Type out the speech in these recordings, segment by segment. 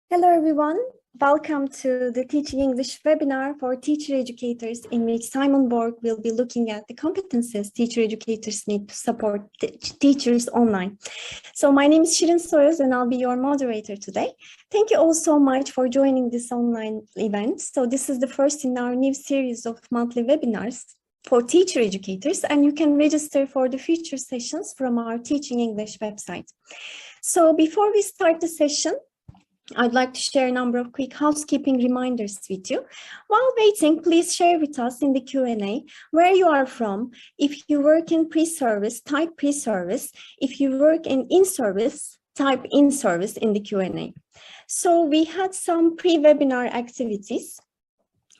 Hello everyone, welcome to the Teaching English webinar for teacher educators, in which Simon Borg will be looking at the competences teacher educators need to support teachers online. So my name is Shirin Soyuz and I'll be your moderator today. Thank you all so much for joining this online event. So this is the first in our new series of monthly webinars for teacher educators, and you can register for the future sessions from our Teaching English website. So before we start the session, I'd like to share a number of quick housekeeping reminders with you. While waiting, please share with us in the Q&A where you are from. If you work in pre-service, type pre-service. If you work in in-service, type in-service in the Q&A. So we had some pre-webinar activities.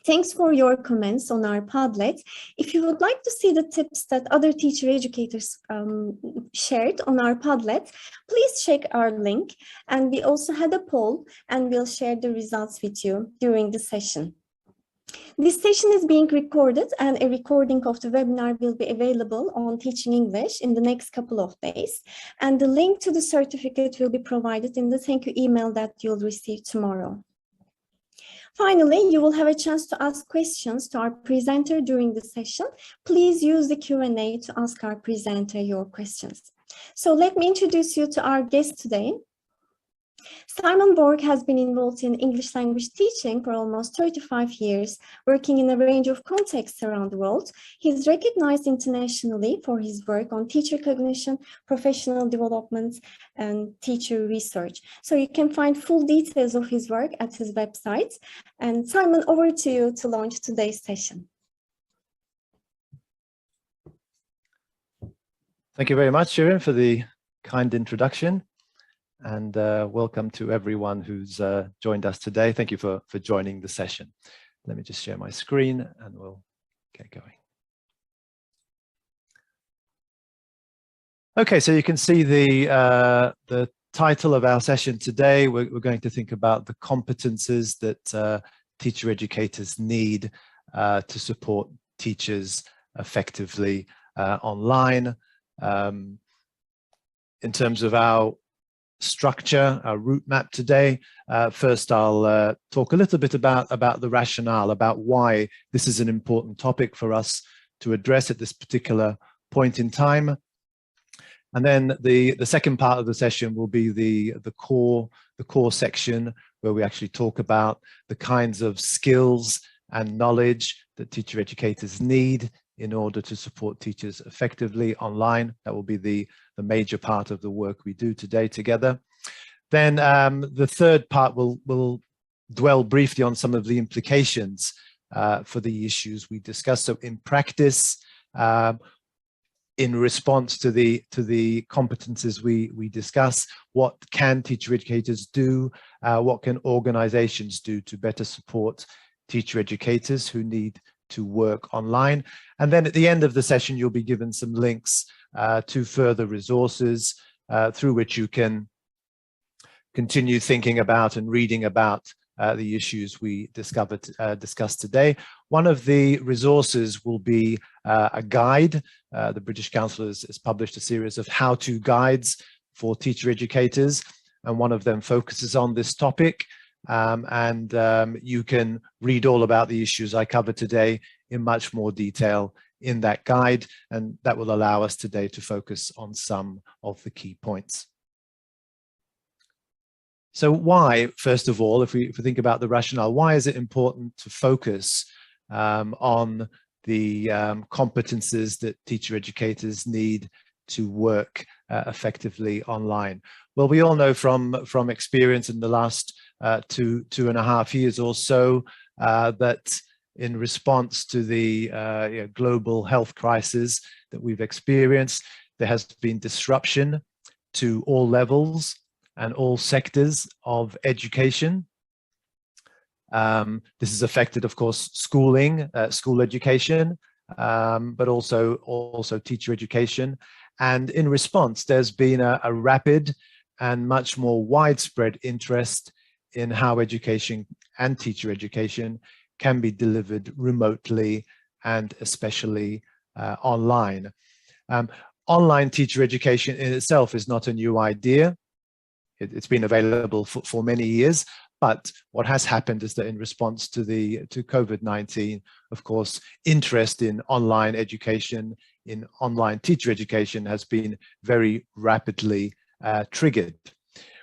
Thanks for your comments on our Padlet. If you would like to see the tips that other teacher educators shared on our Padlet, please check our link. And we also had a poll, and we'll share the results with you during the session. This session is being recorded, and a recording of the webinar will be available on Teaching English in the next couple of days. And the link to the certificate will be provided in the thank you email that you'll receive tomorrow. Finally, you will have a chance to ask questions to our presenter during the session. Please use the Q&A to ask our presenter your questions. So let me introduce you to our guest today. Simon Borg has been involved in English language teaching for almost 35 years, working in a range of contexts around the world. He is recognized internationally for his work on teacher cognition, professional development, and teacher research. So you can find full details of his work at his website. And Simon, over to you to launch today's session. Thank you very much, Shirin, for the kind introduction. And welcome to everyone who's joined us today. Thank you for joining the session. Let me just share my screen and we'll get going. Okay, so you can see the title of our session today. We're going to think about the competences that teacher educators need to support teachers effectively online. In terms of our structure, our route map today, first I'll talk a little bit about the rationale, about why this is an important topic for us to address at this particular point in time. And then the second part of the session will be the core section, where we actually talk about the kinds of skills and knowledge that teacher educators need in order to support teachers effectively online. That will be the major part of the work we do today together. Then the third part will dwell briefly on some of the implications for the issues we discussed. So in practice, in response to the competences we discuss, what can teacher educators do? What can organizations do to better support teacher educators who need to work online? And then at the end of the session, you'll be given some links to further resources through which you can continue thinking about and reading about the issues we discussed today. One of the resources will be a guide. The British Council has published a series of how-to guides for teacher educators, and one of them focuses on this topic. You can read all about the issues I covered today in much more detail in that guide, and that will allow us today to focus on some of the key points. So why, first of all, if we think about the rationale, why is it important to focus on the competences that teacher educators need to work effectively online? Well, we all know from experience in the last 2.5 years or so that in response to the global health crisis that we've experienced, there has been disruption to all levels and all sectors of education. This has affected, of course, schooling, school education, but also teacher education. And in response, there's been a rapid and much more widespread interest in how education and teacher education can be delivered remotely and especially online. Online teacher education in itself is not a new idea. It's been available for many years, But what has happened is that in response to COVID-19, of course, interest in online education, in online teacher education has been very rapidly triggered.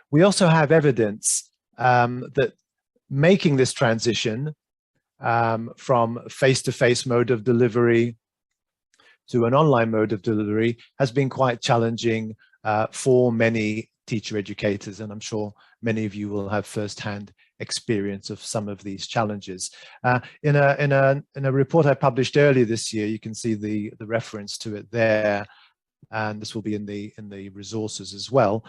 We also have evidence that making this transition from face-to-face mode of delivery to an online mode of delivery has been quite challenging for many teacher educators, and I'm sure many of you will have first-hand experience of some of these challenges. In a report I published earlier this year, you can see the reference to it there, and this will be in the resources as well.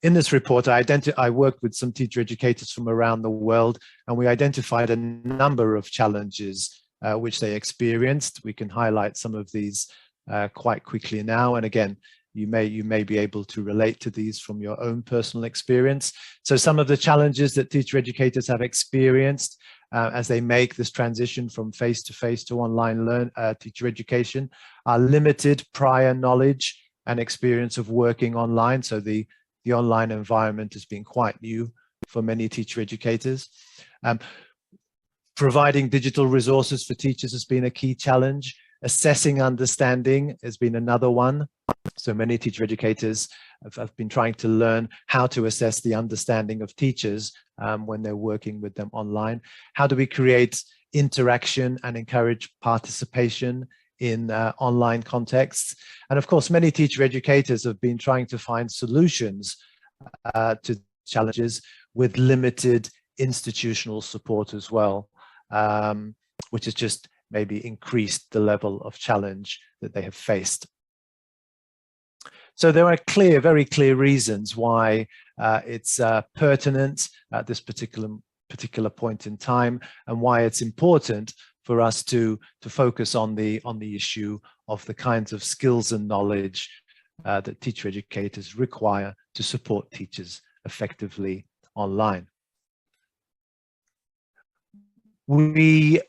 In this report, I worked with some teacher educators from around the world, and we identified a number of challenges which they experienced. We can highlight some of these quite quickly now, and again, you may be able to relate to these from your own personal experience. So some of the challenges that teacher educators have experienced as they make this transition from face-to-face to online teacher education are limited prior knowledge and experience of working online. So the online environment has been quite new for many teacher educators. Providing digital resources for teachers has been a key challenge. Assessing understanding has been another one. So many teacher educators have been trying to learn how to assess the understanding of teachers when they're working with them online. How do we create interaction and encourage participation in online contexts? And of course, many teacher educators have been trying to find solutions to challenges with limited institutional support as well, which has just maybe increased the level of challenge that they have faced. So there are very clear reasons why it's pertinent at this particular point in time, and why it's important for us to focus on the issue of the kinds of skills and knowledge that teacher educators require to support teachers effectively online. We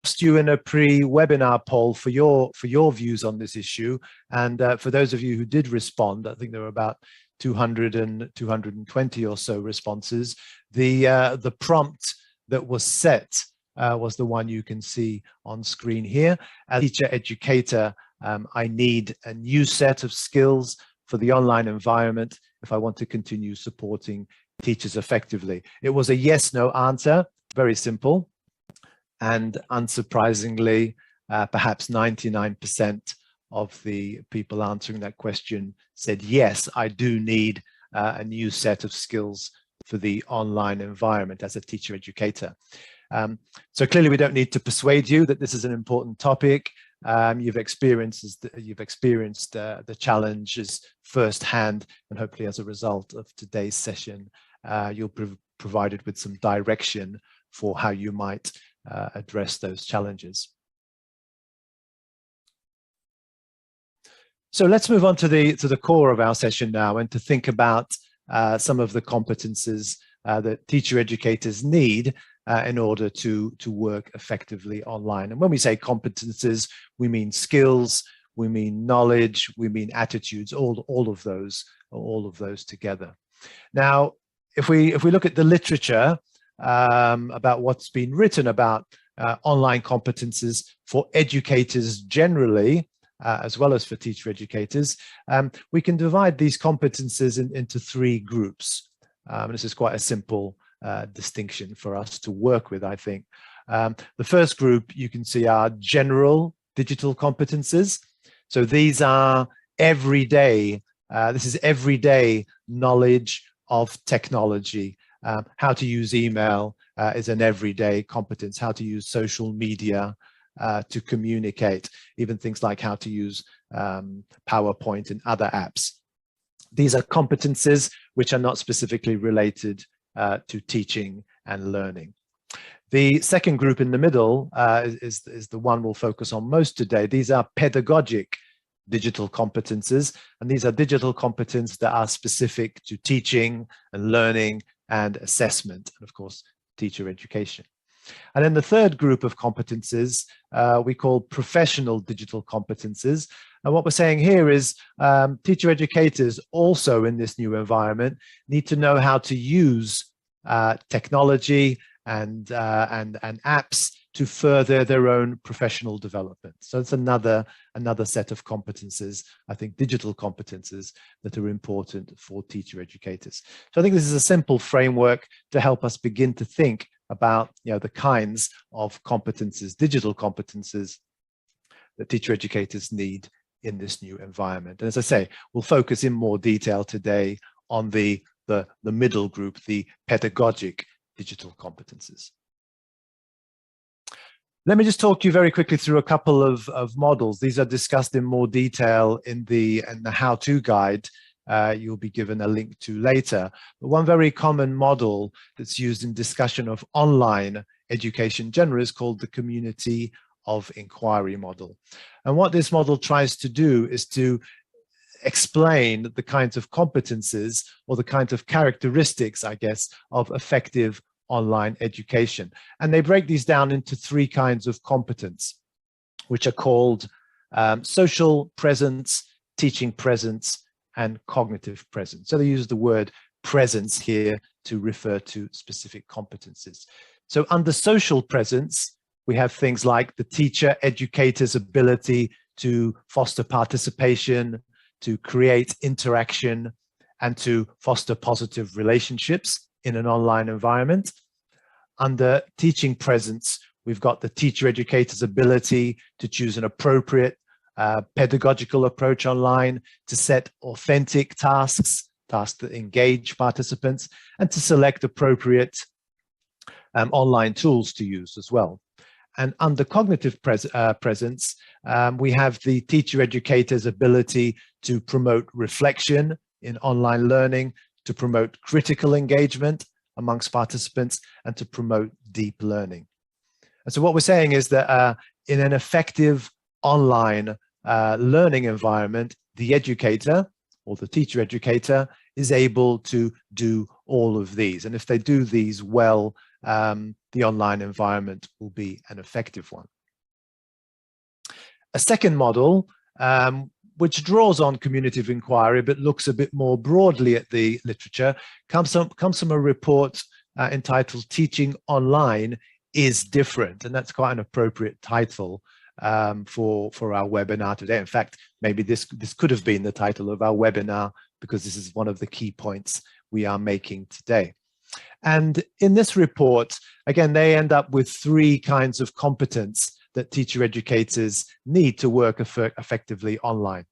asked you in a pre-webinar poll for your views on this issue, and for those of you who did respond, I think there were about 220 or so responses. The prompt that was set was the one you can see on screen here. As a teacher educator, I need a new set of skills for the online environment if I want to continue supporting teachers effectively. It was a yes/no answer, very simple. And unsurprisingly, perhaps 99% of the people answering that question said, yes, I do need a new set of skills for the online environment as a teacher educator. So clearly we don't need to persuade you that this is an important topic. You've experienced the challenges firsthand, and hopefully as a result of today's session, you'll be provided with some direction for how you might address those challenges. So let's move on to the core of our session now, and to think about some of the competences that teacher educators need in order to work effectively online. And when we say competences, we mean skills, we mean knowledge, we mean attitudes, all of those together. Now, if we look at the literature about what's been written about online competences for educators generally, as well as for teacher educators, we can divide these competences into three groups. This is quite a simple distinction for us to work with, I think. The first group you can see are general digital competences. So these are everyday, this is everyday knowledge of technology. How to use email is an everyday competence. How to use social media to communicate, even things like how to use PowerPoint and other apps. These are competences which are not specifically related to teaching and learning. The second group in the middle is the one we'll focus on most today. These are pedagogic digital competences, and these are digital competences that are specific to teaching and learning and assessment, and of course, teacher education. And then the third group of competences we call professional digital competences. And what we're saying here is teacher educators also in this new environment need to know how to use technology and apps to further their own professional development. So it's another set of competences, I think digital competences, that are important for teacher educators. So I think this is a simple framework to help us begin to think about the kinds of competences, digital competences, that teacher educators need in this new environment. And as I say, we'll focus in more detail today on the middle group, the pedagogic digital competences. Let me just talk you very quickly through a couple of models. These are discussed in more detail in the how-to guide you'll be given a link to later. But one very common model that's used in discussion of online education generally is called the community of inquiry model. And what this model tries to do is to explain the kinds of competences or the kinds of characteristics, I guess, of effective online education. And they break these down into three kinds of competence, which are called social presence, teaching presence, and cognitive presence. So they use the word presence here to refer to specific competences. So under social presence, we have things like the teacher educator's ability to foster participation, to create interaction, and to foster positive relationships in an online environment. Under teaching presence, we've got the teacher educator's ability to choose an appropriate pedagogical approach online, to set authentic tasks that engage participants, and to select appropriate online tools to use as well. And under cognitive presence, we have the teacher educator's ability to promote reflection in online learning, to promote critical engagement amongst participants, and to promote deep learning. And so what we're saying is that in an effective online learning environment, the educator or the teacher educator is able to do all of these. And if they do these well, the online environment will be an effective one. A second model, which draws on community of inquiry but looks a bit more broadly at the literature, comes from a report entitled Teaching Online is Different. And that's quite an appropriate title for our webinar today. In fact, maybe this could have been the title of our webinar, because this is one of the key points we are making today. And in this report, again, they end up with three kinds of competence that teacher educators need to work effectively online,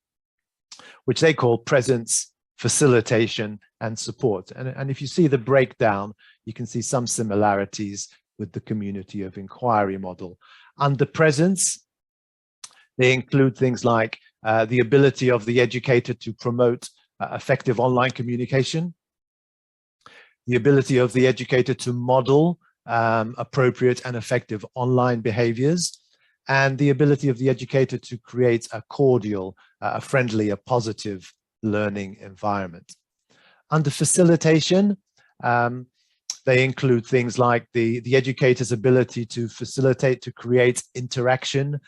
which they call presence, facilitation, and support. And if you see the breakdown, you can see some similarities with the community of inquiry model. Under presence, they include things like the ability of the educator to promote effective online communication, the ability of the educator to model appropriate and effective online behaviors, and the ability of the educator to create a cordial, a friendly, a positive learning environment. Under facilitation, they include things like the educator's ability to facilitate, to create interaction,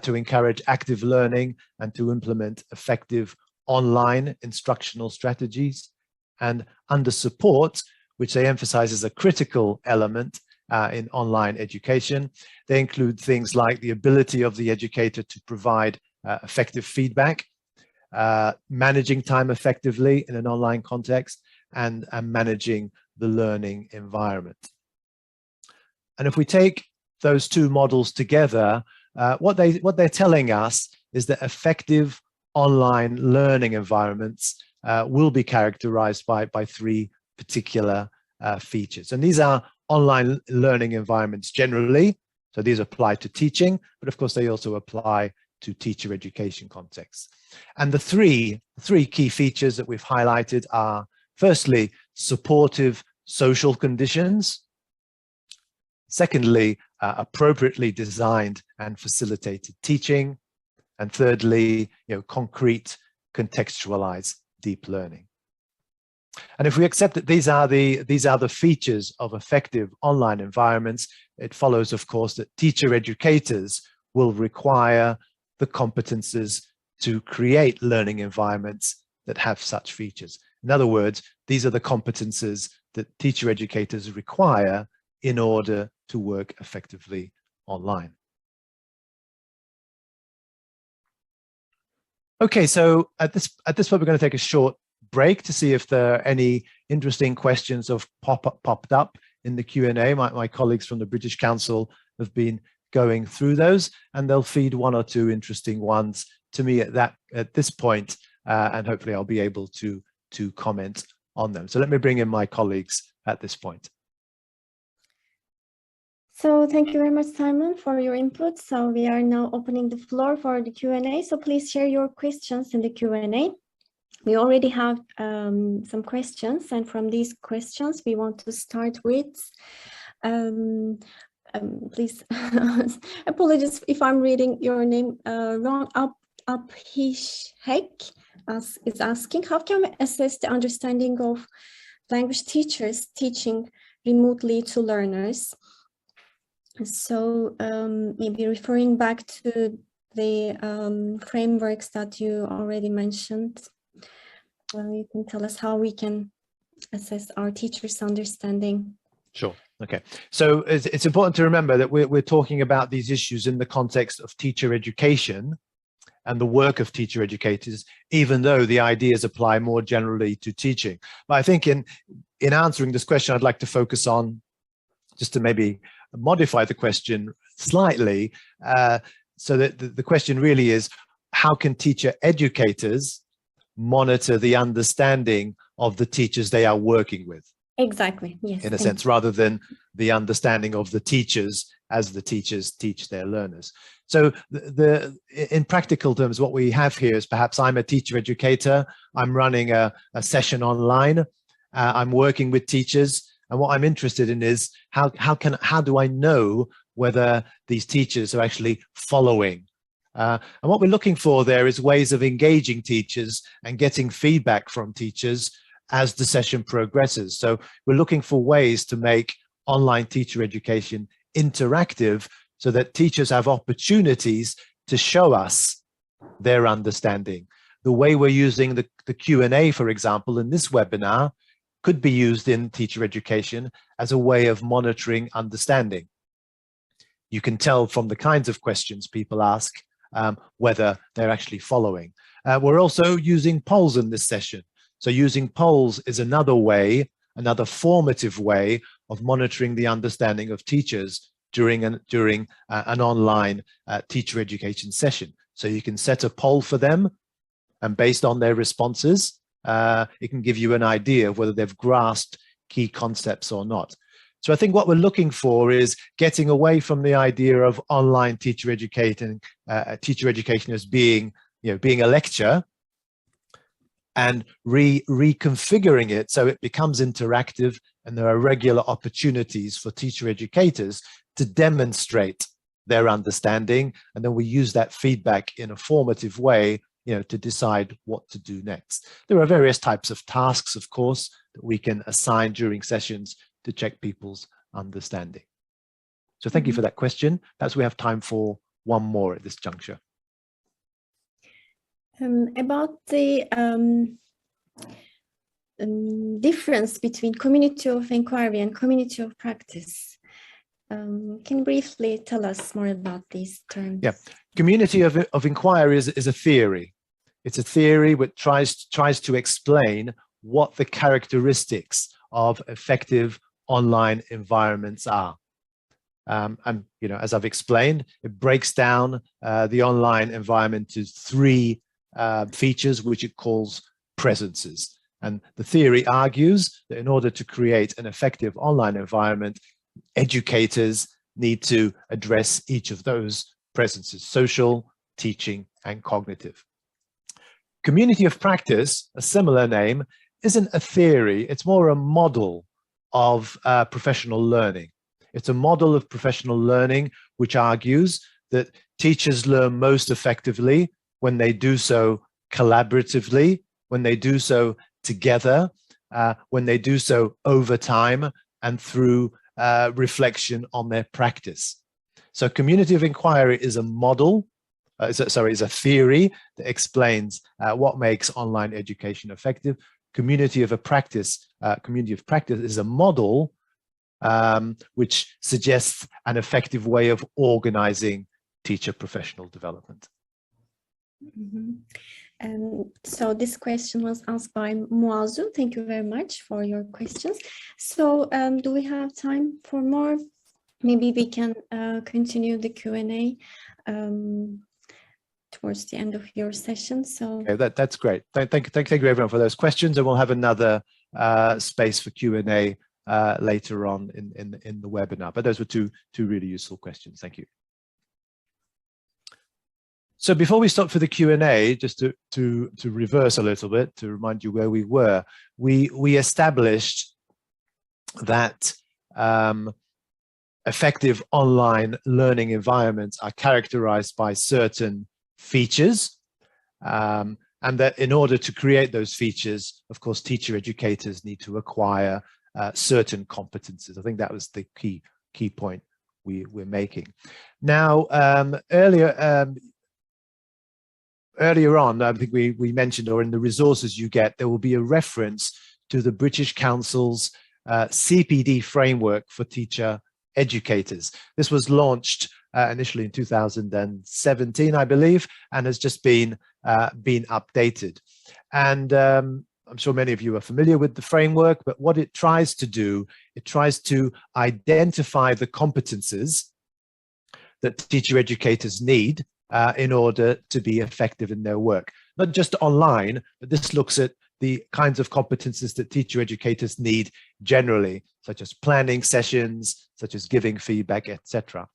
to encourage active learning, and to implement effective online instructional strategies. And under support, which they emphasize as a critical element in online education, they include things like the ability of the educator to provide effective feedback, managing time effectively in an online context, and managing the learning environment. And if we take those two models together, what they're telling us is that effective online learning environments will be characterized by three particular features. And these are online learning environments generally. So these apply to teaching, but of course they also apply to teacher education contexts. And the three key features that we've highlighted are, firstly, supportive social conditions. Secondly, appropriately designed and facilitated teaching. And thirdly, concrete, contextualized deep learning. And if we accept that these are the features of effective online environments, it follows, of course, that teacher educators will require the competences to create learning environments that have such features. In other words, these are the competences that teacher educators require in order to work effectively online. Okay, so at this point, we're going to take a short break to see if there are any interesting questions have popped up in the Q&A. My colleagues from the British Council have been going through those, and they'll feed one or two interesting ones to me at this point, and hopefully I'll be able to comment on them. So let me bring in my colleagues at this point. So thank you very much, Simon, for your input. So we are now opening the floor for the Q&A. So please share your questions in the Q&A. We already have some questions, and from these questions, we want to start with, please, apologies if I'm reading your name wrong. Abhishek is asking, how can we assess the understanding of language teachers teaching remotely to learners? So maybe referring back to the frameworks that you already mentioned, you can tell us how we can assess our teachers' understanding. Sure. Okay. So it's important to remember that we're talking about these issues in the context of teacher education and the work of teacher educators, even though the ideas apply more generally to teaching. But I think in answering this question, I'd like to focus on, just to maybe modify the question slightly, so that the question really is, how can teacher educators monitor the understanding of the teachers they are working with? Exactly, yes. In a sense, rather than the understanding of the teachers as the teachers teach their learners. So in practical terms, what we have here is, perhaps I'm a teacher educator, I'm running a session online, I'm working with teachers, and what I'm interested in is how do I know whether these teachers are actually following? And what we're looking for there is ways of engaging teachers and getting feedback from teachers as the session progresses. So we're looking for ways to make online teacher education interactive so that teachers have opportunities to show us their understanding. The way we're using the Q&A, for example, in this webinar, could be used in teacher education as a way of monitoring understanding. You can tell from the kinds of questions people ask whether they're actually following. We're also using polls in this session. So using polls is another way, another formative way of monitoring the understanding of teachers during an online teacher education session. So you can set a poll for them, and based on their responses, it can give you an idea of whether they've grasped key concepts or not. So I think what we're looking for is getting away from the idea of online teacher education as being a lecture, and reconfiguring it so it becomes interactive, and there are regular opportunities for teacher educators to demonstrate their understanding, and then we use that feedback in a formative way, to decide what to do next. There are various types of tasks, of course, that we can assign during sessions to check people's understanding. So thank you for that question. Perhaps we have time for one more at this juncture. About the difference between community of inquiry and community of practice. Can you briefly tell us more about these terms? Yeah, community of inquiry is a theory. It's a theory which tries to explain what the characteristics of effective online environments are. And as I've explained, it breaks down the online environment to three features, which it calls presences. And the theory argues that in order to create an effective online environment, educators need to address each of those presences: social, teaching, and cognitive. Community of practice, a similar name, isn't a theory, it's more a model of professional learning. It's a model of professional learning which argues that teachers learn most effectively when they do so collaboratively, when they do so together, when they do so over time and through reflection on their practice. So community of inquiry is a model, is a theory that explains what makes online education effective. community of practice is a model which suggests an effective way of organizing teacher professional development. So this question was asked by Muazu. Thank you very much for your questions. So do we have time for more? Maybe we can continue the Q&A towards the end of your session. So okay, that's great. Thank you everyone for those questions, and we'll have another space for Q&A later on in the webinar. But those were two really useful questions. Thank you. So before we start for the Q&A, just to reverse a little bit, to remind you where we were, we established that effective online learning environments are characterized by certain features, and that in order to create those features, of course, teacher educators need to acquire certain competences. I think that was the key point we're making. Now, earlier on, I think we mentioned, or in the resources you get, there will be a reference to the British Council's CPD framework for teacher educators. This was launched initially in 2017, I believe, and has just been updated. And I'm sure many of you are familiar with the framework, but what it tries to do, it tries to identify the competences that teacher educators need in order to be effective in their work. Not just online, but this looks at the kinds of competences that teacher educators need generally, such as planning sessions, such as giving feedback, etc.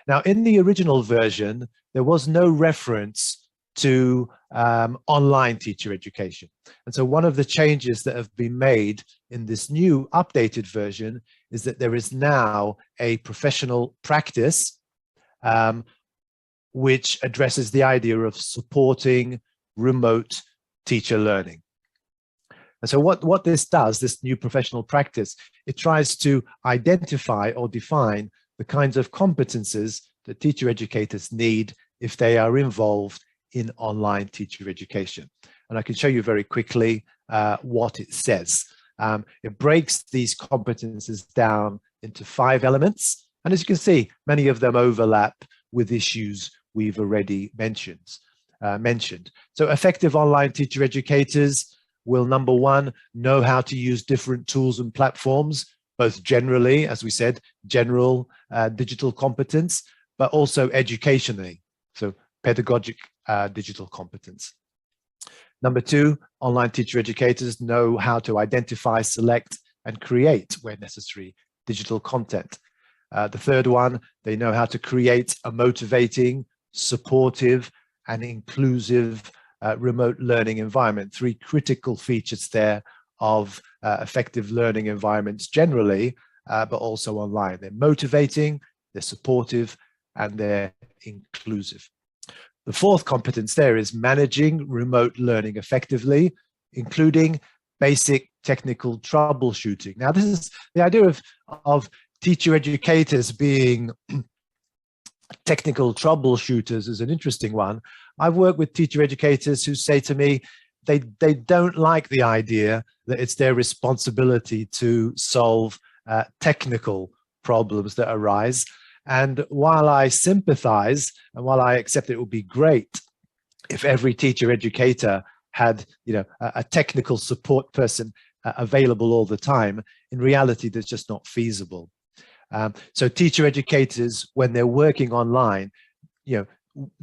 Now, in the original version, there was no reference to online teacher education. And so one of the changes that have been made in this new updated version is that there is now a professional practice which addresses the idea of supporting remote teacher learning. And so what this does, this new professional practice, it tries to identify or define the kinds of competences that teacher educators need if they are involved in online teacher education. And I can show you very quickly what it says. It breaks these competences down into 5 elements. And as you can see, many of them overlap with issues we've already mentioned. So effective online teacher educators will, number 1, know how to use different tools and platforms, both generally, as we said, general digital competence, but also educationally, so pedagogic digital competence. Number 2, online teacher educators know how to identify, select, and create, where necessary, digital content. The third one, they know how to create a motivating, supportive, and inclusive remote learning environment. 3 critical features there of effective learning environments generally, but also online. They're motivating, they're supportive, and they're inclusive. The 4th competence there is managing remote learning effectively, including basic technical troubleshooting. Now, this is the idea of teacher educators being technical troubleshooters is an interesting one. I've worked with teacher educators who say to me they don't like the idea that it's their responsibility to solve technical problems that arise. And while I sympathize and while I accept it would be great if every teacher educator had, a technical support person available all the time, in reality, that's just not feasible. So teacher educators, when they're working online,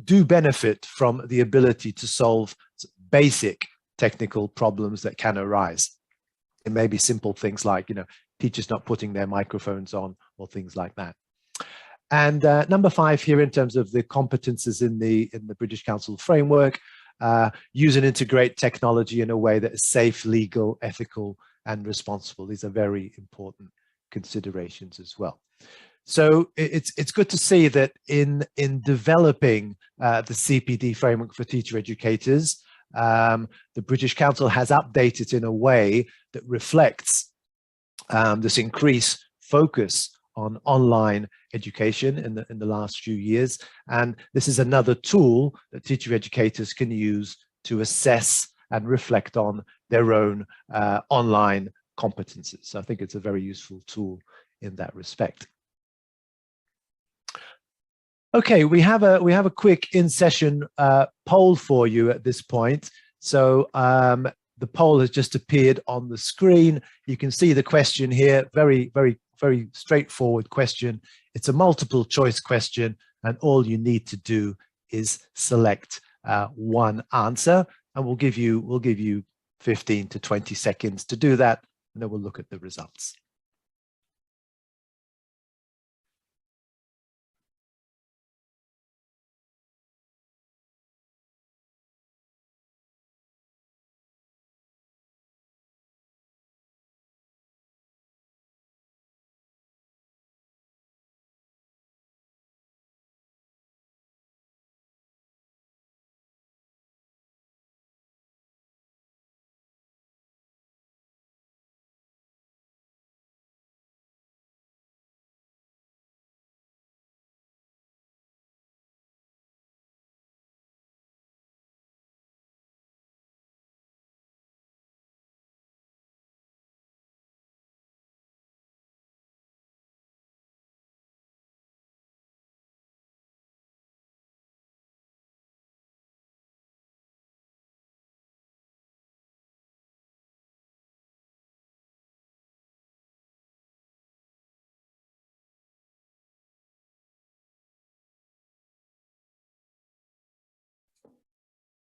do benefit from the ability to solve basic technical problems that can arise. It may be simple things like, teachers not putting their microphones on or things like that. And number 5 here, in terms of the competences in the British Council framework, use and integrate technology in a way that is safe, legal, ethical, and responsible. These are very important considerations as well. So it's good to see that in developing the CPD framework for teacher educators, the British Council has updated in a way that reflects this increased focus on online education in the last few years. And this is another tool that teacher educators can use to assess and reflect on their own online competences. So I think it's a very useful tool in that respect. Okay, we have a quick in-session poll for you at this point. So the poll has just appeared on the screen. You can see the question here. Very straightforward question. It's a multiple choice question, and all you need to do is select one answer, and we'll give you 15 to 20 seconds to do that, and then we'll look at the results.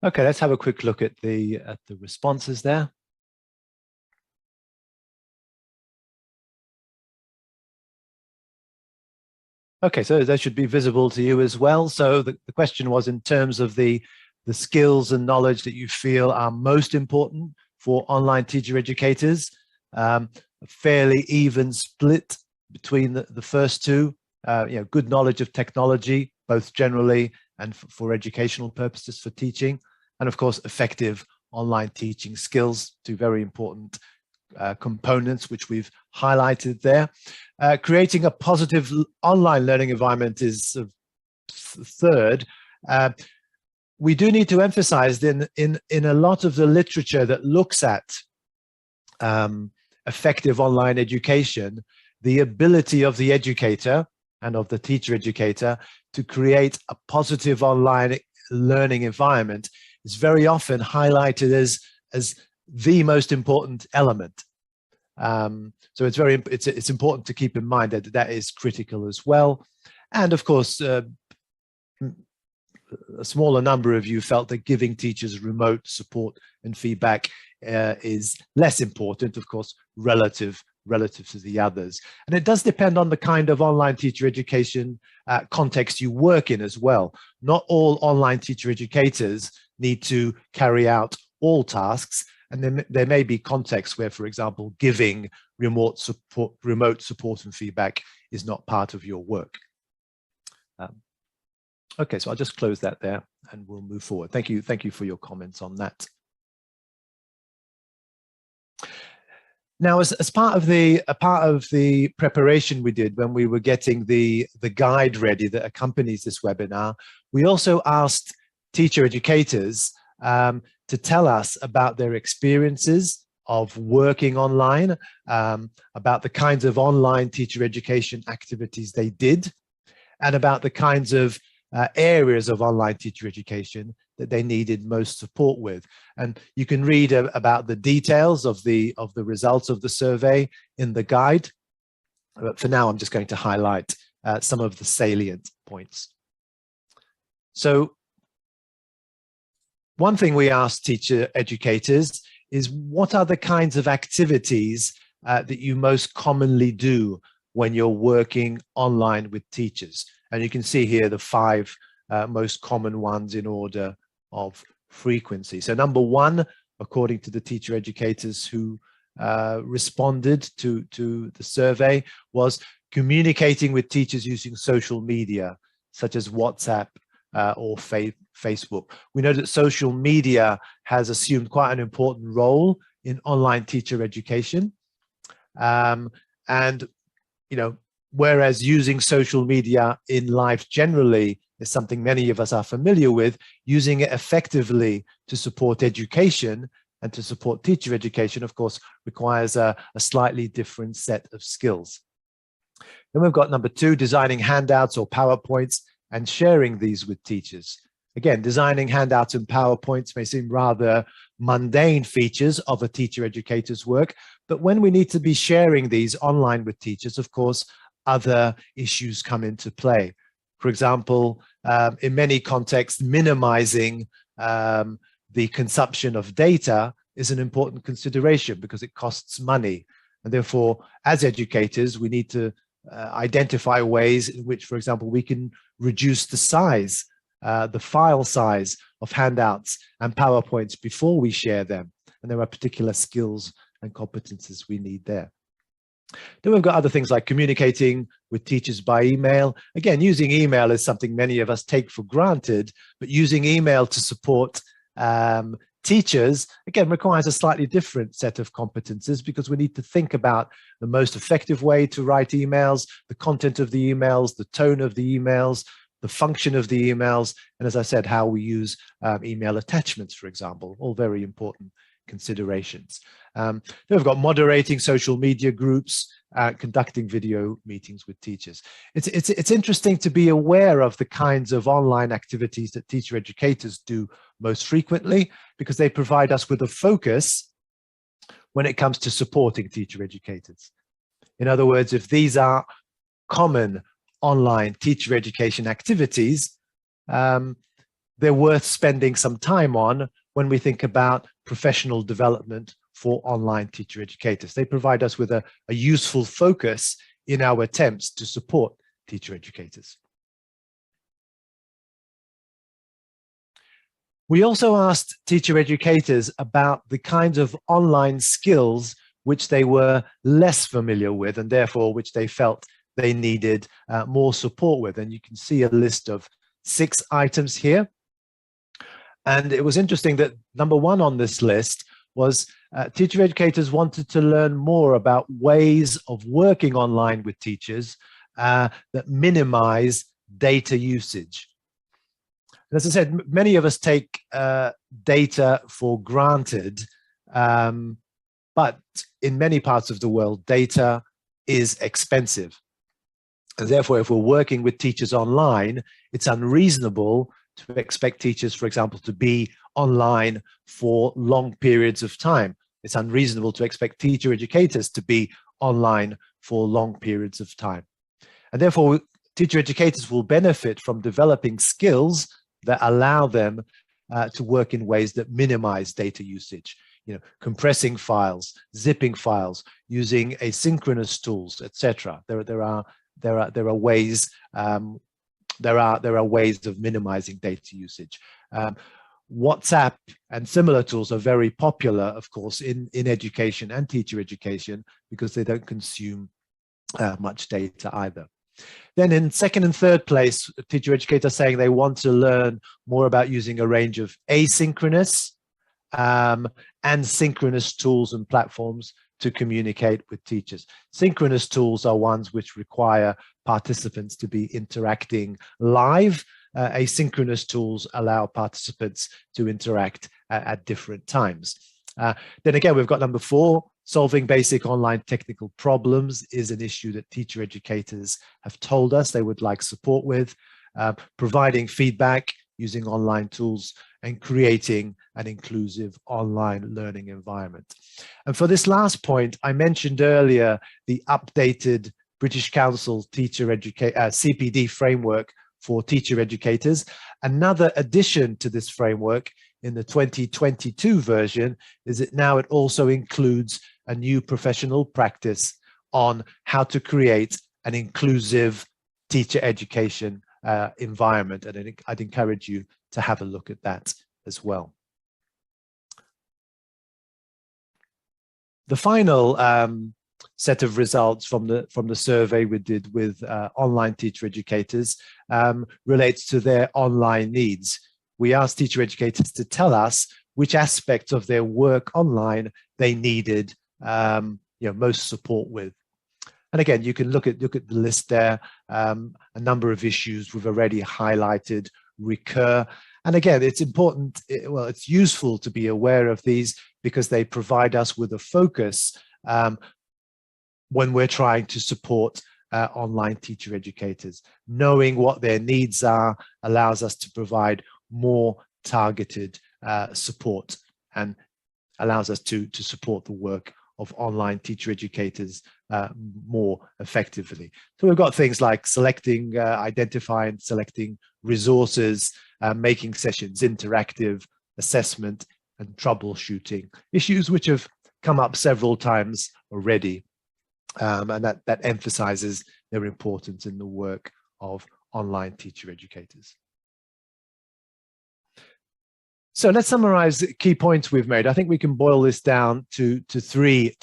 Okay, let's have a quick look at the responses there. Okay, so that should be visible to you as well. So the question was in terms of the skills and knowledge that you feel are most important for online teacher educators. A fairly even split between the first two. Good knowledge of technology, both generally and for educational purposes for teaching. And of course, effective online teaching skills, two very important components which we've highlighted there. Creating a positive online learning environment is third. We do need to emphasize in a lot of the literature that looks at effective online education, the ability of the educator and of the teacher educator to create a positive online learning environment is very often highlighted as the most important element. So it's important to keep in mind that that is critical as well. And of course, a smaller number of you felt that giving teachers remote support and feedback is less important, of course, relative to the others. And it does depend on the kind of online teacher education context you work in as well. Not all online teacher educators need to carry out all tasks, and then there may be contexts where, for example, giving remote support and feedback is not part of your work. Okay, so I'll just close that there and we'll move forward. Thank you for your comments on that. Now, as part of the preparation we did when we were getting the guide ready that accompanies this webinar, we also asked teacher educators to tell us about their experiences of working online, about the kinds of online teacher education activities they did, and about the kinds of areas of online teacher education that they needed most support with. And you can read about the details of the results of the survey in the guide. But for now, I'm just going to highlight some of the salient points. So one thing we asked teacher educators is, what are the kinds of activities that you most commonly do when you're working online with teachers? And you can see here the 5 most common ones in order of frequency. So number 1, according to the teacher educators who responded to the survey, was communicating with teachers using social media, such as WhatsApp or Facebook. We know that social media has assumed quite an important role in online teacher education. And, whereas using social media in life generally is something many of us are familiar with, using it effectively to support education and to support teacher education, of course, requires a slightly different set of skills. Then we've got number 2, designing handouts or PowerPoints and sharing these with teachers. Again, designing handouts and PowerPoints may seem rather mundane features of a teacher educator's work, but when we need to be sharing these online with teachers, of course, other issues come into play. For example, in many contexts, minimizing the consumption of data is an important consideration because it costs money. And therefore, as educators, we need to identify ways in which, for example, we can reduce the size, the file size of handouts and PowerPoints before we share them. And there are particular skills and competences we need there. Then we've got other things like communicating with teachers by email. Again, using email is something many of us take for granted, but using email to support teachers, again, requires a slightly different set of competences because we need to think about the most effective way to write emails, the content of the emails, the tone of the emails, the function of the emails, and as I said, how we use email attachments, for example, all very important considerations. Then we've got moderating social media groups, conducting video meetings with teachers. It's interesting to be aware of the kinds of online activities that teacher educators do most frequently because they provide us with a focus when it comes to supporting teacher educators. In other words, if these are common online teacher education activities, they're worth spending some time on when we think about professional development for online teacher educators. They provide us with a useful focus in our attempts to support teacher educators. We also asked teacher educators about the kinds of online skills which they were less familiar with and therefore which they felt they needed more support with. And you can see a list of 6 items here. And it was interesting that number 1 on this list was teacher educators wanted to learn more about ways of working online with teachers that minimize data usage. And as I said, many of us take data for granted, but in many parts of the world, data is expensive. And therefore, if we're working with teachers online, it's unreasonable to expect teachers, for example, to be online for long periods of time. It's unreasonable to expect teacher educators to be online for long periods of time. And therefore, teacher educators will benefit from developing skills that allow them to work in ways that minimize data usage. You know, compressing files, zipping files, using asynchronous tools, etc. There are ways of minimizing data usage. WhatsApp and similar tools are very popular, of course, in education and teacher education because they don't consume much data either. Then in second and third place, teacher educators saying they want to learn more about using a range of asynchronous and synchronous tools and platforms to communicate with teachers. Synchronous tools are ones which require participants to be interacting live. Asynchronous tools allow participants to interact at different times. Then again, we've got number 4, solving basic online technical problems is an issue that teacher educators have told us they would like support with, providing feedback using online tools and creating an inclusive online learning environment. And for this last point, I mentioned earlier the updated British Council CPD framework for teacher educators. Another addition to this framework in the 2022 version is that now it also includes a new professional practice on how to create an inclusive teacher education environment. And I'd encourage you to have a look at that as well. The final set of results from the survey we did with online teacher educators relates to their online needs. We asked teacher educators to tell us which aspects of their work online they needed most support with. And again, you can look at the list there. A number of issues we've already highlighted recur. And again, it's important, well, it's useful to be aware of these because they provide us with a focus when we're trying to support online teacher educators. Knowing what their needs are allows us to provide more targeted support and allows us to support the work of online teacher educators more effectively. So we've got things like selecting, identifying, selecting resources, making sessions interactive, assessment and troubleshooting, issues which have come up several times already. And that emphasizes their importance in the work of online teacher educators. So let's summarize the key points we've made. I think we can boil this down to three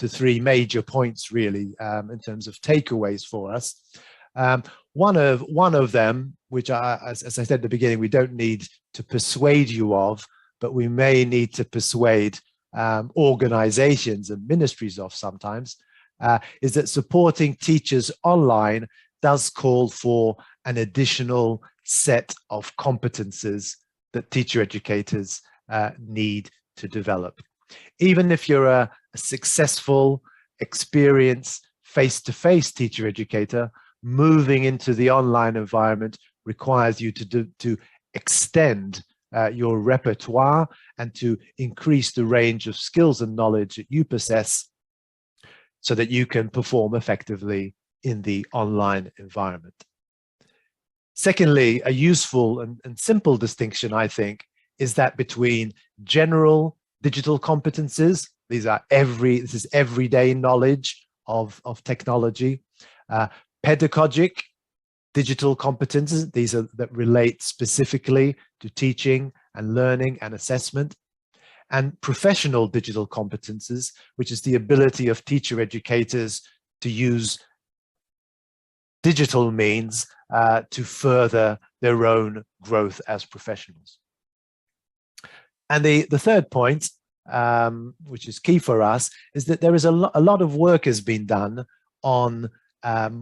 major points, really, in terms of takeaways for us. One of them, which as I said at the beginning, we don't need to persuade you of, but we may need to persuade organizations and ministries of sometimes, is that supporting teachers online does call for an additional set of competences that teacher educators need to develop. Even if you're a successful, experienced, face-to-face teacher educator, moving into the online environment requires you to extend your repertoire and to increase the range of skills and knowledge that you possess so that you can perform effectively in the online environment. Secondly, a useful and simple distinction, I think, is that between general digital competences, this is everyday knowledge of technology, pedagogic digital competences, these are that relate specifically to teaching and learning and assessment, and professional digital competences, which is the ability of teacher educators to use digital means to further their own growth as professionals. And the third point, which is key for us, is that there is a lot of work has been done on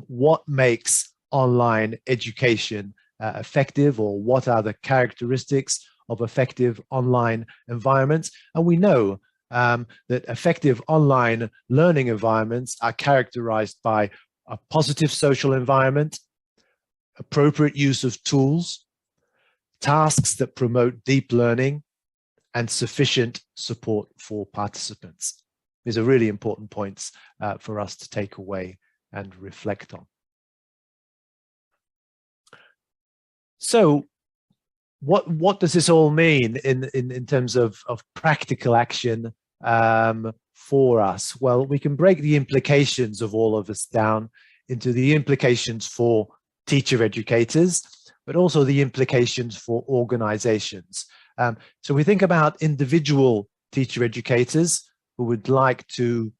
what makes online education effective, or what are the characteristics of effective online environments. And we know that effective online learning environments are characterized by a positive social environment, appropriate use of tools, tasks that promote deep learning, and sufficient support for participants. These are really important points for us to take away and reflect on. So what does this all mean in terms of practical action for us? Well, we can break the implications of all of this down into the implications for teacher educators, but also the implications for organizations. So we think about individual teacher educators who would like to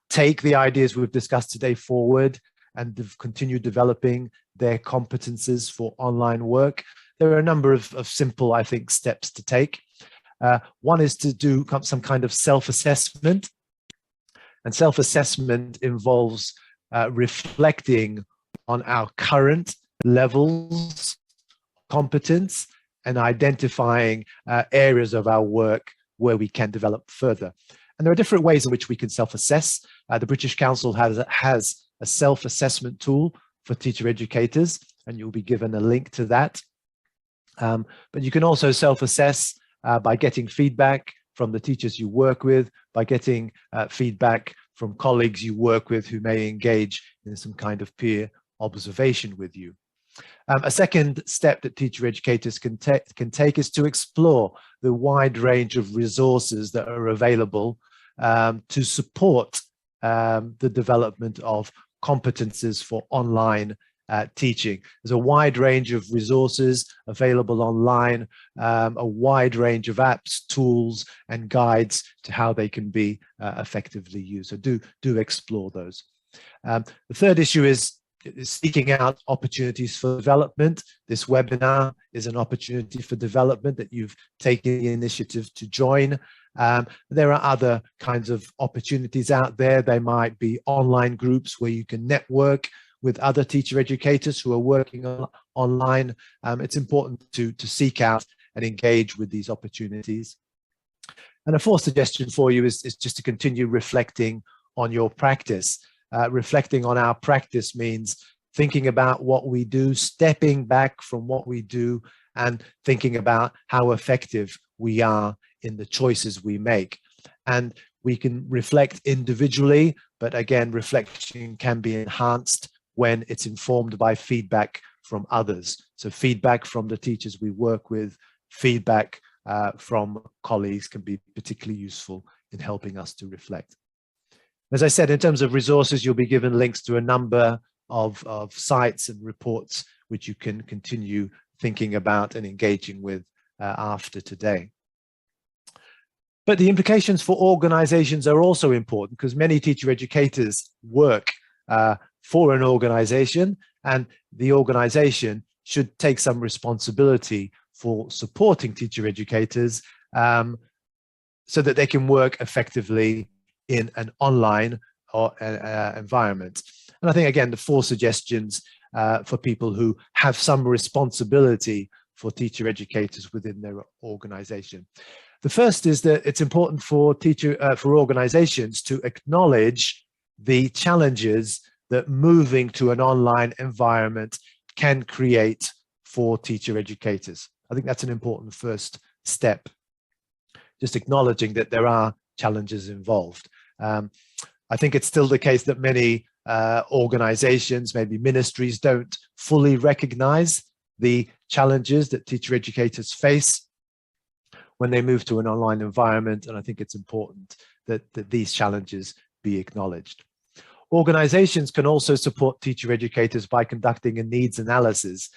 take the ideas we've discussed today forward and continue developing their competences for online work. There are a number of simple, I think, steps to take. One is to do some kind of self-assessment. And self-assessment involves reflecting on our current levels of competence and identifying areas of our work where we can develop further. And there are different ways in which we can self-assess. The British Council has a self-assessment tool for teacher educators, and you'll be given a link to that. But you can also self-assess by getting feedback from the teachers you work with, by getting feedback from colleagues you work with who may engage in some kind of peer observation with you. A second step that teacher educators can take is to explore the wide range of resources that are available to support the development of competences for online teaching. There's a wide range of resources available online, a wide range of apps, tools, and guides to how they can be effectively used. So do explore those. The third issue is seeking out opportunities for development. This webinar is an opportunity for development that you've taken the initiative to join. There are other kinds of opportunities out there. They might be online groups where you can network with other teacher educators who are working online. It's important to seek out and engage with these opportunities. And a fourth suggestion for you is just to continue reflecting on your practice. Reflecting on our practice means thinking about what we do, stepping back from what we do, and thinking about how effective we are in the choices we make. And we can reflect individually, but again, reflection can be enhanced when it's informed by feedback from others. So feedback from the teachers we work with, feedback from colleagues can be particularly useful in helping us to reflect. As I said, in terms of resources, you'll be given links to a number of sites and reports which you can continue thinking about and engaging with after today. But the implications for organizations are also important, because many teacher educators work for an organization, and the organization should take some responsibility for supporting teacher educators so that they can work effectively in an online environment. And I think, again, the four suggestions for people who have some responsibility for teacher educators within their organization. The first is that it's important for organizations to acknowledge the challenges that moving to an online environment can create for teacher educators. I think that's an important first step, just acknowledging that there are challenges involved. I think it's still the case that many organizations, maybe ministries, don't fully recognize the challenges that teacher educators face when they move to an online environment, and I think it's important that these challenges be acknowledged. Organizations can also support teacher educators by conducting a needs analysis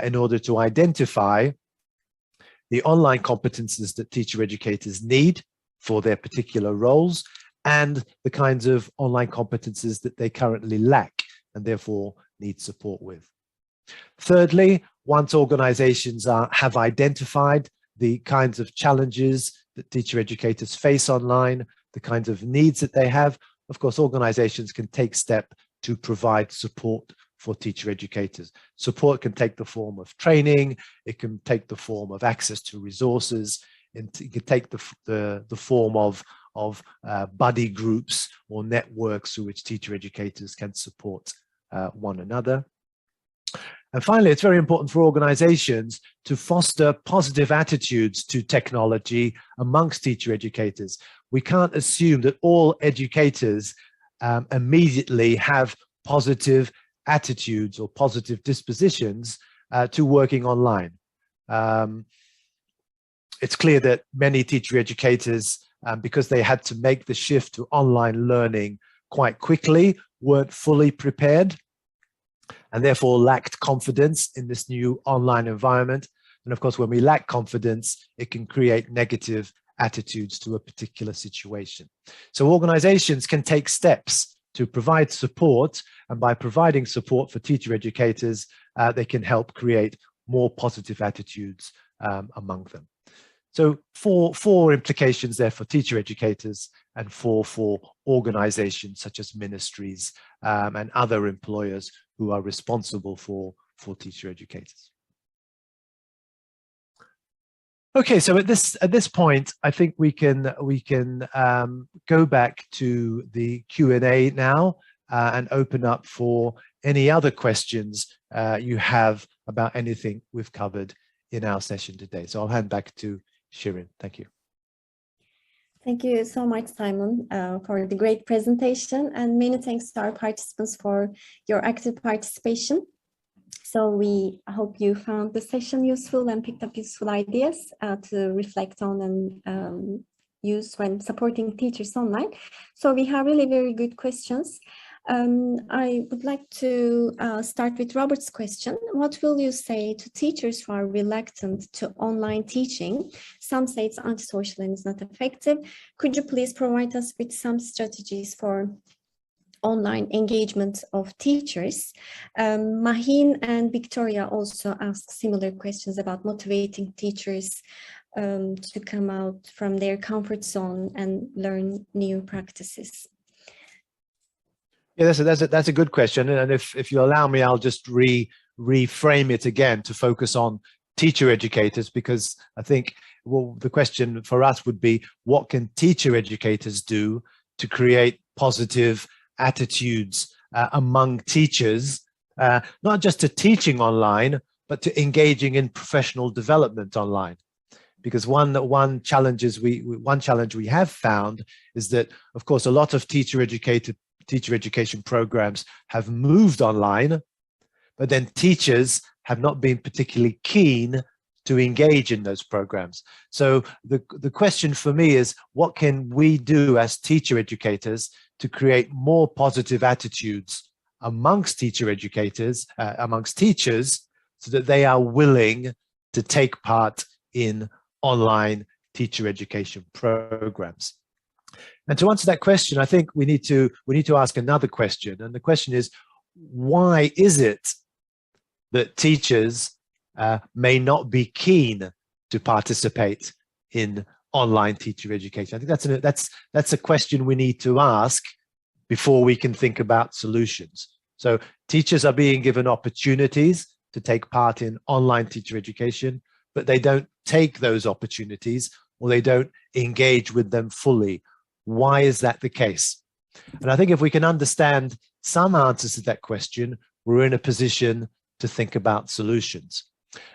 in order to identify the online competences that teacher educators need for their particular roles and the kinds of online competences that they currently lack and therefore need support with. Thirdly, once organizations have identified the kinds of challenges that teacher educators face online, the kinds of needs that they have, of course, organizations can take steps to provide support for teacher educators. Support can take the form of training, it can take the form of access to resources, and it can take the form of buddy groups or networks through which teacher educators can support one another. And finally, it's very important for organizations to foster positive attitudes to technology amongst teacher educators. We can't assume that all educators immediately have positive attitudes or positive dispositions to working online. It's clear that many teacher educators, because they had to make the shift to online learning quite quickly, weren't fully prepared and therefore lacked confidence in this new online environment. And of course, when we lack confidence, it can create negative attitudes to a particular situation. So organizations can take steps to provide support, and by providing support for teacher educators, they can help create more positive attitudes among them. So four implications there for teacher educators and four for organizations such as ministries and other employers who are responsible for teacher educators. Okay, so at this point, I think we can go back to the Q&A now and open up for any other questions you have about anything we've covered in our session today. So I'll hand back to Shirin. Thank you. Thank you so much, Simon, for the great presentation, and many thanks to our participants for your active participation. So we hope you found the session useful and picked up useful ideas to reflect on and use when supporting teachers online. So we have really very good questions. I would like to start with Robert's question. What will you say to teachers who are reluctant to online teaching? Some say it's antisocial and is not effective. Could you please provide us with some strategies for online engagement of teachers? Mahin and Victoria also asked similar questions about motivating teachers to come out from their comfort zone and learn new practices. Yeah, that's a good question, and if you allow me, I'll just reframe it again to focus on teacher educators, because I think well, the question for us would be, what can teacher educators do to create positive attitudes among teachers, not just to teaching online, but to engaging in professional development online? Because one challenge we have found is that, of course, a lot of teacher education programs have moved online, but then teachers have not been particularly keen to engage in those programs. So the question for me is, what can we do as teacher educators to create more positive attitudes amongst teacher educators, amongst teachers, so that they are willing to take part in online teacher education programs? And to answer that question, I think we need to ask another question. And the question is, why is it that teachers may not be keen to participate in online teacher education? I think that's a question we need to ask before we can think about solutions. So teachers are being given opportunities to take part in online teacher education, but they don't take those opportunities, or they don't engage with them fully. Why is that the case? And I think if we can understand some answers to that question, we're in a position to think about solutions.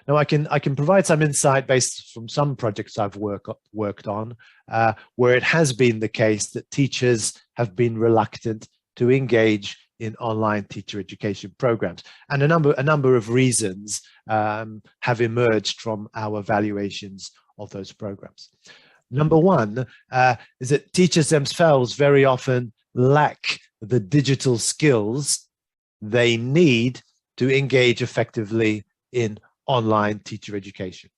Now, I can provide some insight based from some projects I've worked on, where it has been the case that teachers have been reluctant to engage in online teacher education programs, and a number of reasons have emerged from our evaluations of those programs. Number one is that teachers themselves very often lack the digital skills they need to engage effectively in online teacher education.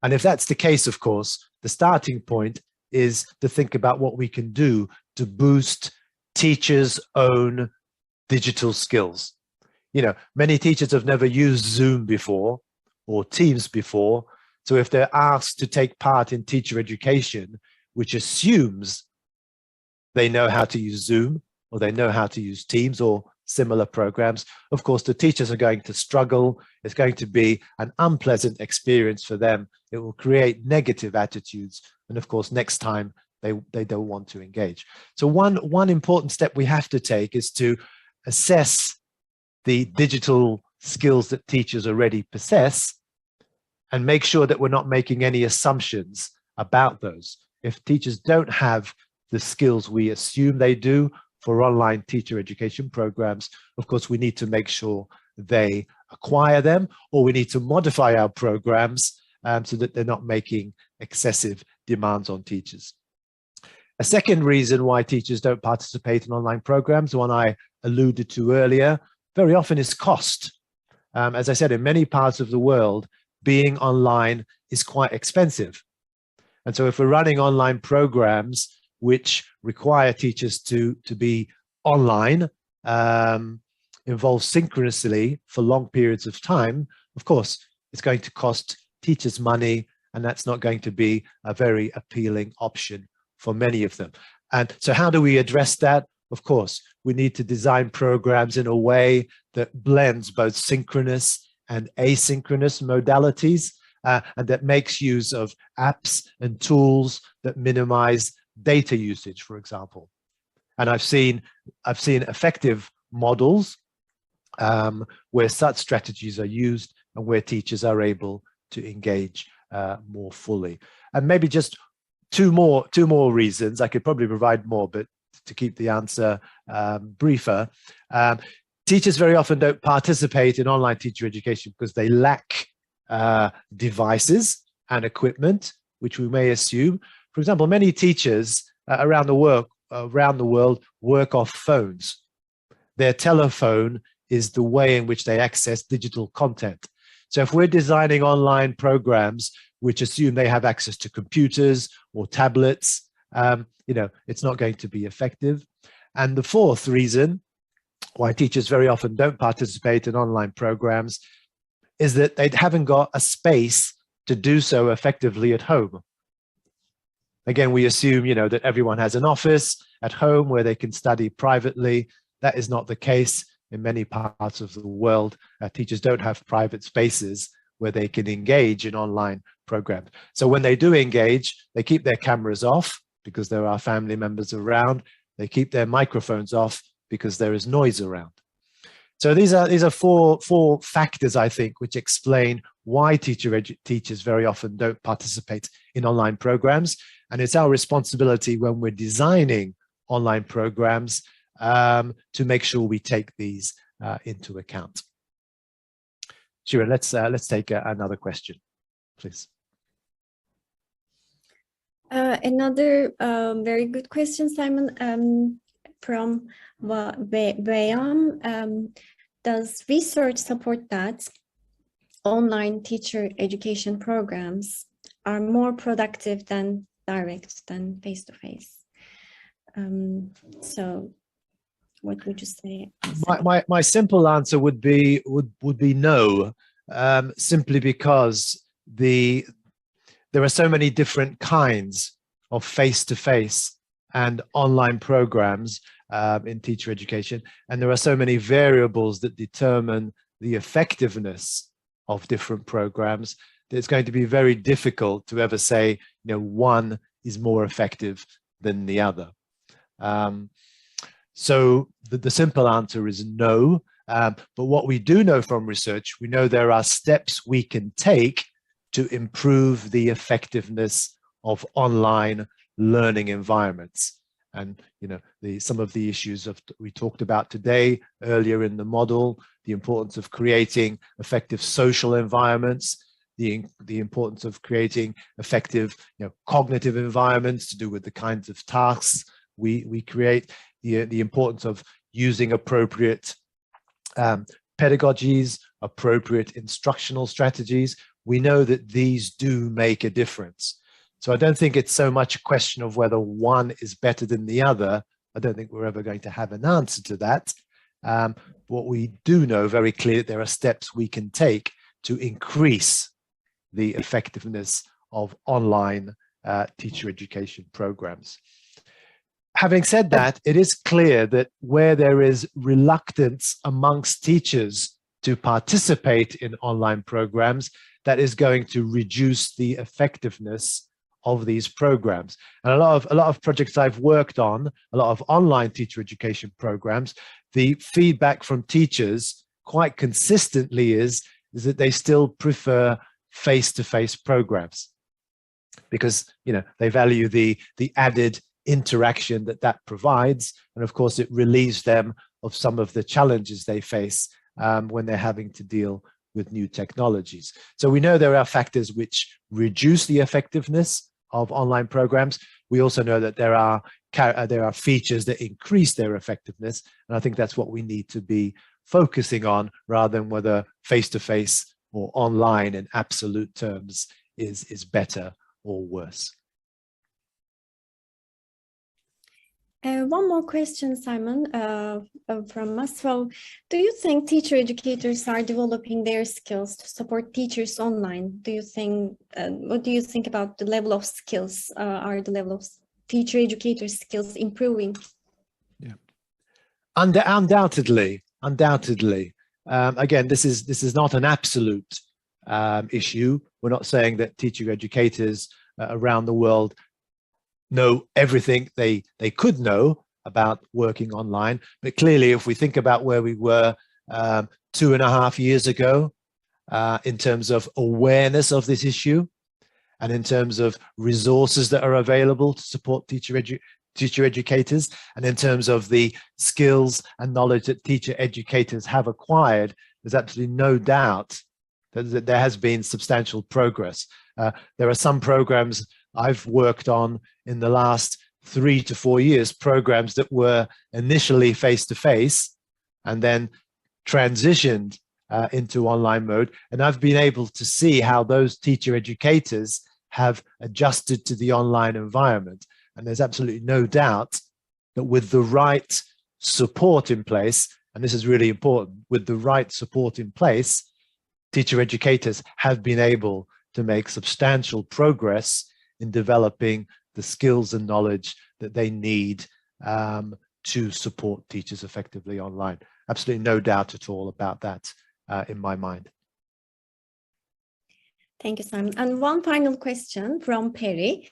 And if that's the case, of course, the starting point is to think about what we can do to boost teachers' own digital skills. You know, many teachers have never used Zoom before or Teams before. So if they're asked to take part in teacher education, which assumes they know how to use Zoom or they know how to use Teams or similar programs, of course, the teachers are going to struggle. It's going to be an unpleasant experience for them. It will create negative attitudes. And of course, next time they don't want to engage. So one important step we have to take is to assess the digital skills that teachers already possess and make sure that we're not making any assumptions about those. If teachers don't have the skills we assume they do for online teacher education programs, of course, we need to make sure they acquire them, or we need to modify our programs so that they're not making excessive demands on teachers. A second reason why teachers don't participate in online programs, one I alluded to earlier, very often is cost. As I said, in many parts of the world, being online is quite expensive. And so if we're running online programs which require teachers to be online, involved synchronously for long periods of time, of course, it's going to cost teachers money, and that's not going to be a very appealing option for many of them. And so how do we address that? Of course, we need to design programs in a way that blends both synchronous and asynchronous modalities, and that makes use of apps and tools that minimize data usage, for example. And I've seen effective models where such strategies are used and where teachers are able to engage more fully. And maybe just two more reasons. I could probably provide more, but to keep the answer briefer, teachers very often don't participate in online teacher education because they lack devices and equipment, which we may assume. For example, many teachers around the world work off phones. Their telephone is the way in which they access digital content. So if we're designing online programs which assume they have access to computers or tablets, it's not going to be effective. And the fourth reason why teachers very often don't participate in online programs is that they haven't got a space to do so effectively at home. Again, we assume, that everyone has an office at home where they can study privately. That is not the case in many parts of the world. Teachers don't have private spaces where they can engage in online programs. So when they do engage, they keep their cameras off because there are family members around. They keep their microphones off because there is noise around. So these are four factors, I think, which explain why teachers very often don't participate in online programs. And it's our responsibility when we're designing online programs to make sure we take these into account. Shirin, let's take another question, please. Another very good question, Simon, from Bayam. Does research support that online teacher education programs are more productive than direct, than face-to-face? So what would you say? My simple answer would be no, simply because there are so many different kinds of face-to-face and online programs in teacher education, and there are so many variables that determine the effectiveness of different programs that it's going to be very difficult to ever say, one is more effective than the other. So the simple answer is no. But what we do know from research, we know there are steps we can take to improve the effectiveness of online learning environments. And some of the issues we talked about today earlier in the model, the importance of creating effective social environments, the importance of creating effective cognitive environments to do with the kinds of tasks we create, the importance of using appropriate pedagogies, appropriate instructional strategies. We know that these do make a difference. So I don't think it's so much a question of whether one is better than the other. I don't think we're ever going to have an answer to that. What we do know very clearly, there are steps we can take to increase the effectiveness of online teacher education programs. Having said that, it is clear that where there is reluctance amongst teachers to participate in online programs, that is going to reduce the effectiveness of these programs. And a lot of projects I've worked on, a lot of online teacher education programs, the feedback from teachers quite consistently is that they still prefer face-to-face programs because they value the added interaction that provides, and of course it relieves them of some of the challenges they face when they're having to deal with new technologies. So we know there are factors which reduce the effectiveness of online programs. We also know that there are features that increase their effectiveness, and I think that's what we need to be focusing on rather than whether face-to-face or online in absolute terms is better or worse. One more question, Simon, from us. So, do you think teacher educators are developing their skills to support teachers online? Do you think, what do you think about the level of skills? Are the level of teacher educators' skills improving? Yeah, undoubtedly. Again, this is not an absolute issue. We're not saying that teacher educators around the world know everything they could know about working online. But clearly, if we think about where we were 2.5 years ago in terms of awareness of this issue and in terms of resources that are available to support teacher educators, and in terms of the skills and knowledge that teacher educators have acquired, there's absolutely no doubt that there has been substantial progress. There are some programs I've worked on in the last 3 to 4 years, programs that were initially face-to-face and then transitioned into online mode. And I've been able to see how those teacher educators have adjusted to the online environment. And there's absolutely no doubt that with the right support in place, and this is really important, with the right support in place, teacher educators have been able to make substantial progress in developing the skills and knowledge that they need to support teachers effectively online. Absolutely no doubt at all about that in my mind. Thank you, Simon. And one final question from Perry.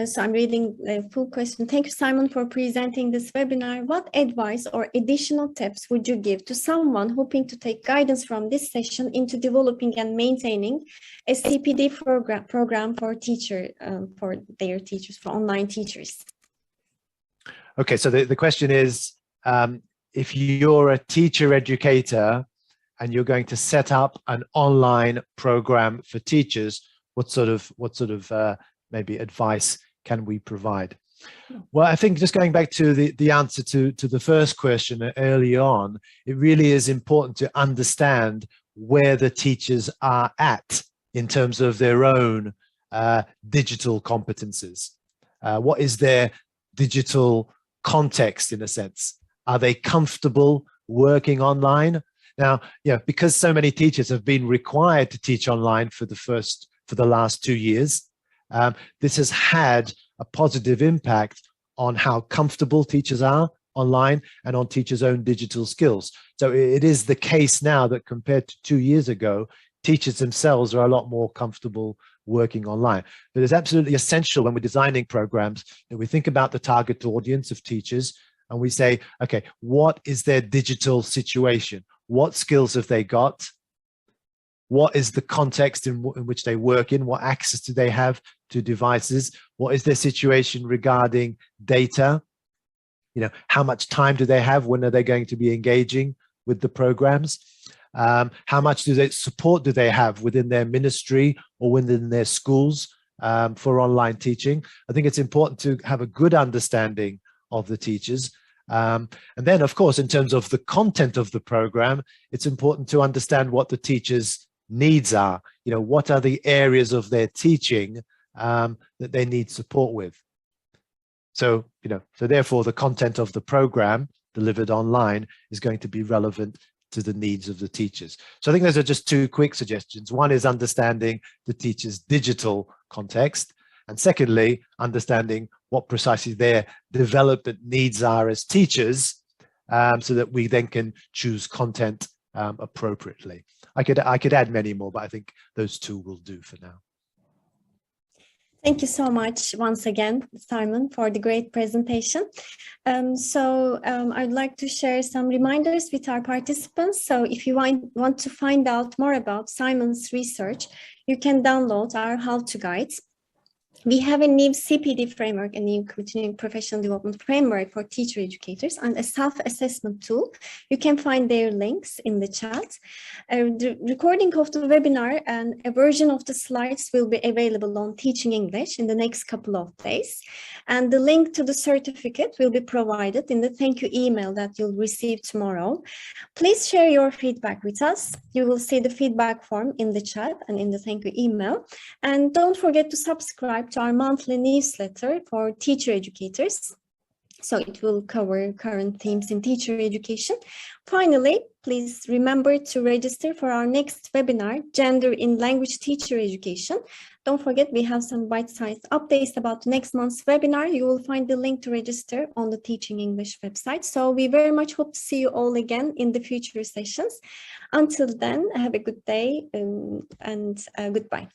So I'm reading the full question. Thank you, Simon, for presenting this webinar. What advice or additional tips would you give to someone hoping to take guidance from this session into developing and maintaining a CPD program for for their teachers, for online teachers? Okay, so the question is, if you're a teacher educator and you're going to set up an online program for teachers, what sort of maybe advice can we provide? Well, I think just going back to the answer to the first question early on, it really is important to understand where the teachers are at in terms of their own digital competences. What is their digital context, in a sense? Are they comfortable working online? Now, because so many teachers have been required to teach online for the last 2 years, this has had a positive impact on how comfortable teachers are online and on teachers' own digital skills. So it is the case now that compared to 2 years ago, teachers themselves are a lot more comfortable working online. But it's absolutely essential when we're designing programs that we think about the target audience of teachers and we say, okay, what is their digital situation? What skills have they got? What is the context in which they work in? What access do they have to devices? What is their situation regarding data? How much time do they have? When are they going to be engaging with the programs? How much support do they have within their ministry or within their schools for online teaching? I think it's important to have a good understanding of the teachers. And then, of course, in terms of the content of the program, it's important to understand what the teachers' needs are. What are the areas of their teaching that they need support with? So, so therefore, the content of the program delivered online is going to be relevant to the needs of the teachers. So I think those are just two quick suggestions. One is understanding the teacher's digital context. And secondly, understanding what precisely their development needs are as teachers, so that we then can choose content appropriately. I could add many more, but I think those two will do for now. Thank you so much once again, Simon, for the great presentation. I'd like to share some reminders with our participants. So if you want to find out more about Simon's research, you can download our how-to guides. We have a new CPD framework, a new continuing professional development framework for teacher educators, and a self-assessment tool. You can find their links in the chat. The recording of the webinar and a version of the slides will be available on Teaching English in the next couple of days. And the link to the certificate will be provided in the thank you email that you'll receive tomorrow. Please share your feedback with us. You will see the feedback form in the chat and in the thank you email. And don't forget to subscribe to our monthly newsletter for teacher educators. So it will cover current themes in teacher education. Finally, please remember to register for our next webinar, Gender in Language Teacher Education. Don't forget, we have some bite-sized updates about next month's webinar. You will find the link to register on the Teaching English website. So we very much hope to see you all again in the future sessions. Until then, have a good day and goodbye.